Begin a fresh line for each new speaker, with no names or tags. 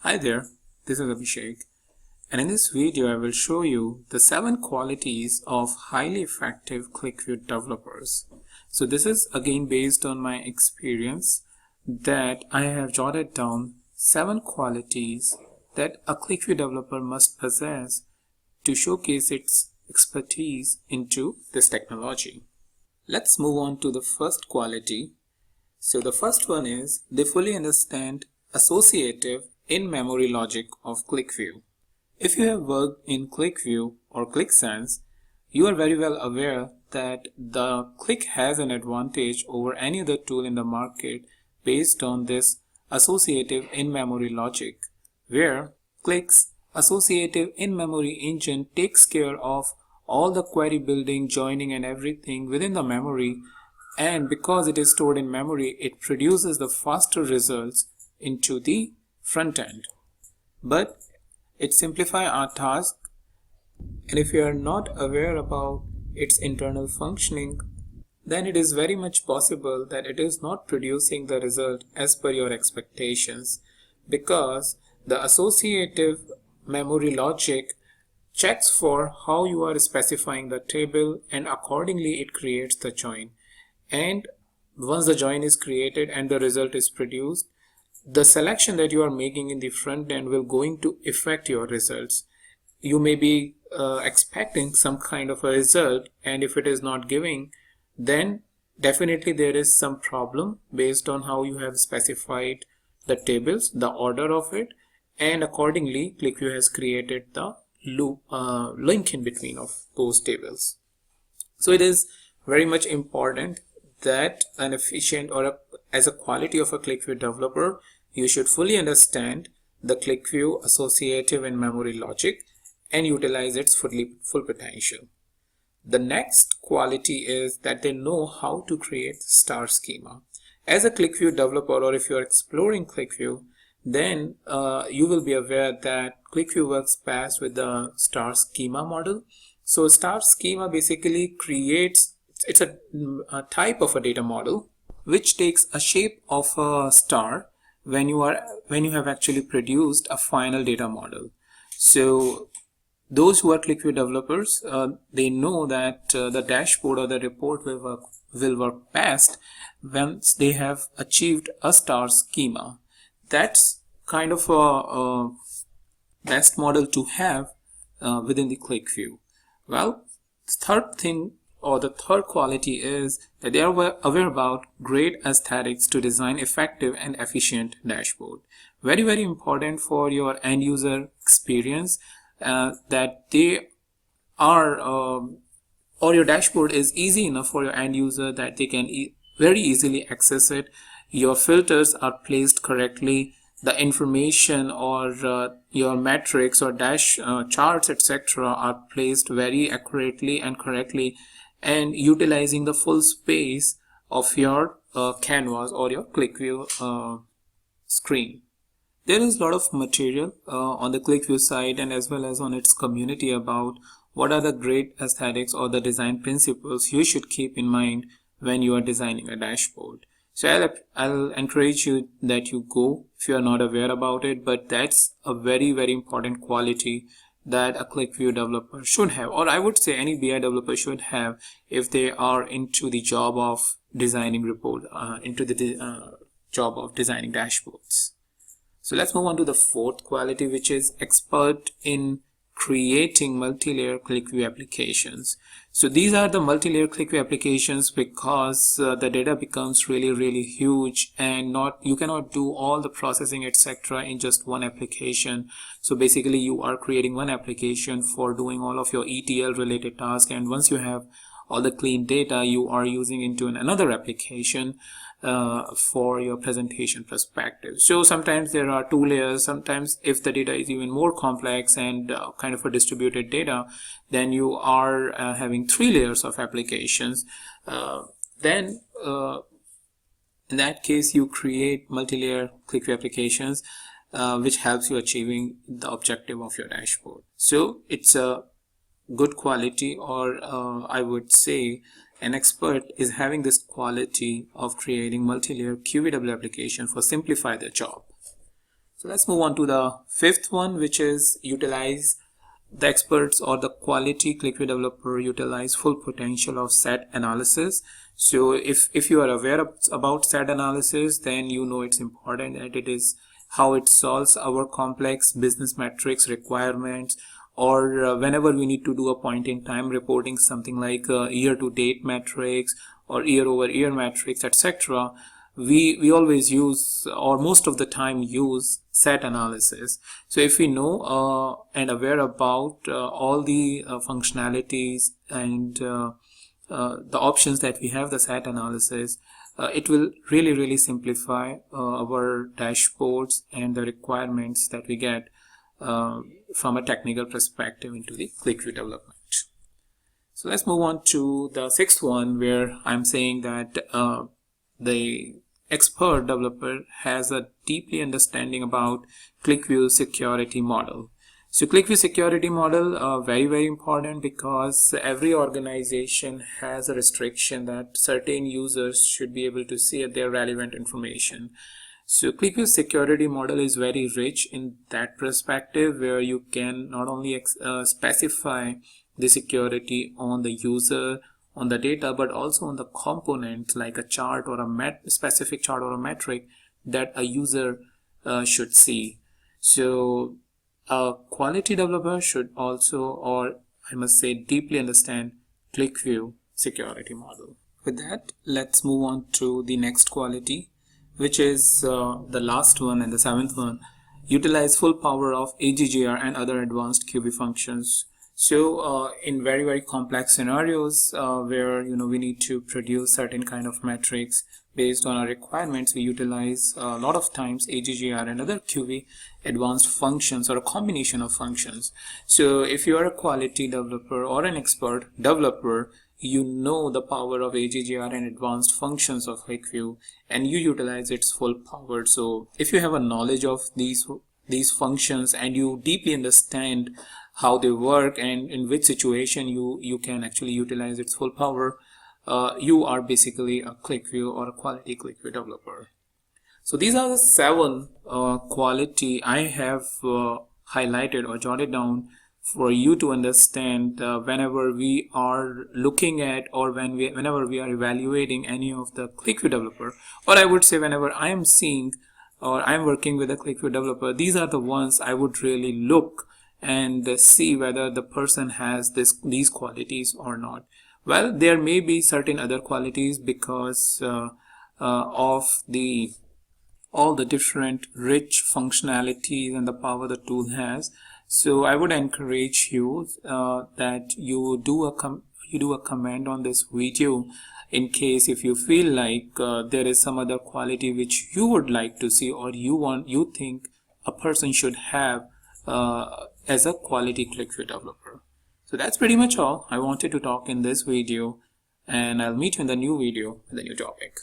Hi there, this is Abhishek, and in this video I will show you the 7 qualities of highly effective QlikView developers. So this is again based on my experience that I have jotted down 7 qualities that a QlikView developer must possess to showcase its expertise into this technology. Let's move on to the first quality. So the first one is they fully understand associative in-memory logic of QlikView. If you have worked in QlikView or QlikSense, you are very well aware that the Qlik has an advantage over any other tool in the market based on this associative in-memory logic, where Qlik's associative in-memory engine takes care of all the query building, joining and everything within the memory, and because it is stored in memory, it produces the faster results into the front end. But it simplifies our task, and if you are not aware about its internal functioning, then it is very much possible that it is not producing the result as per your expectations, because the associative memory logic checks for how you are specifying the table, and accordingly it creates the join. And once the join is created and the result is produced, the selection that you are making in the front end will going to affect your results. You may be expecting some kind of a result, and if it is not giving, then definitely there is some problem based on how you have specified the tables, the order of it, and accordingly QlikView has created the loop link in between of those tables. So it is very much important that an efficient or as a quality of a QlikView developer, you should fully understand the QlikView associative and memory logic and utilize its full potential. The next quality is that they know how to create star schema. As a QlikView developer, or if you are exploring QlikView, then you will be aware that QlikView works best with the star schema model. So star schema basically creates, it's a type of a data model which takes a shape of a star when you have actually produced a final data model. So those who are QlikView developers, they know that the dashboard or the report will work best once they have achieved a star schema. That's kind of a best model to have within the QlikView. Well, third thing, or the third quality, is that they are aware about great aesthetics to design effective and efficient dashboard. Very, very important for your end user experience, that they are or your dashboard is easy enough for your end user that they can very easily access it. Your filters are placed correctly, the information or your metrics or dash charts etc. are placed very accurately and correctly, and utilizing the full space of your canvas or your QlikView screen. There is a lot of material on the QlikView side and as well as on its community about what are the great aesthetics or the design principles you should keep in mind when you are designing a dashboard. So I'll encourage you that you go if you are not aware about it, but that's a very, very important quality that a QlikView developer should have, or I would say any BI developer should have if they are into the job of designing report, into the job of designing dashboards. So let's move on to the fourth quality, which is expert in creating multi-layer QlikView applications. So these are the multi-layer QlikView applications because the data becomes really, really huge, and you cannot do all the processing etc. in just one application. So basically you are creating one application for doing all of your ETL related tasks, and once you have all the clean data, you are using into another application for your presentation perspective. So sometimes there are 2 layers. Sometimes if the data is even more complex and kind of a distributed data, then you are having 3 layers of applications. Then in that case you create multi-layer QlikView applications which helps you achieving the objective of your dashboard. So it's a good quality, or I would say an expert is having this quality of creating multi-layer QVW application for simplify their job. So let's move on to the fifth one, which is utilize the experts or the quality QlikView developer utilize full potential of set analysis. So if you are aware about set analysis, then you know it's important, and it is how it solves our complex business metrics requirements, or whenever we need to do a point in time reporting, something like year to date metrics or year over year metrics, etc. We always use, or most of the time use, set analysis. So if we know and aware about all the functionalities and the options that we have the set analysis, it will really simplify our dashboards and the requirements that we get from a technical perspective into the QlikView development. So let's move on to the sixth one, where I'm saying that the expert developer has a deeply understanding about QlikView security model. So QlikView security model very important, because every organization has a restriction that certain users should be able to see their relevant information. So QlikView security model is very rich in that perspective, where you can not only specify the security on the user, on the data, but also on the components like a chart or a specific chart or a metric that a user should see. So a quality developer should also, or I must say, deeply understand QlikView security model. With that, let's move on to the next quality, which is the last one and the seventh one. Utilize full power of AGGR and other advanced QB functions. So in very complex scenarios where we need to produce certain kind of metrics based on our requirements, we utilize a lot of times AGGR and other QB advanced functions, or a combination of functions. So if you are a quality developer or an expert developer, you know the power of AGGR and advanced functions of QlikView, and you utilize its full power. So if you have a knowledge of these functions and you deeply understand how they work and in which situation you can actually utilize its full power, you are basically a QlikView or a quality QlikView developer. So these are the 7 quality I have highlighted or jotted down for you to understand whenever we are looking at, or whenever we are evaluating any of the QlikView developer, or I would say whenever I am seeing or I am working with a QlikView developer, these are the ones I would really look and see whether the person has these qualities or not. Well, there may be certain other qualities because of all the different rich functionalities and the power the tool has. So I would encourage you that you do a comment on this video in case if you feel like there is some other quality which you would like to see, or you think a person should have as a quality QlikView developer. So that's pretty much all I wanted to talk in this video, and I'll meet you in the new video with a new topic.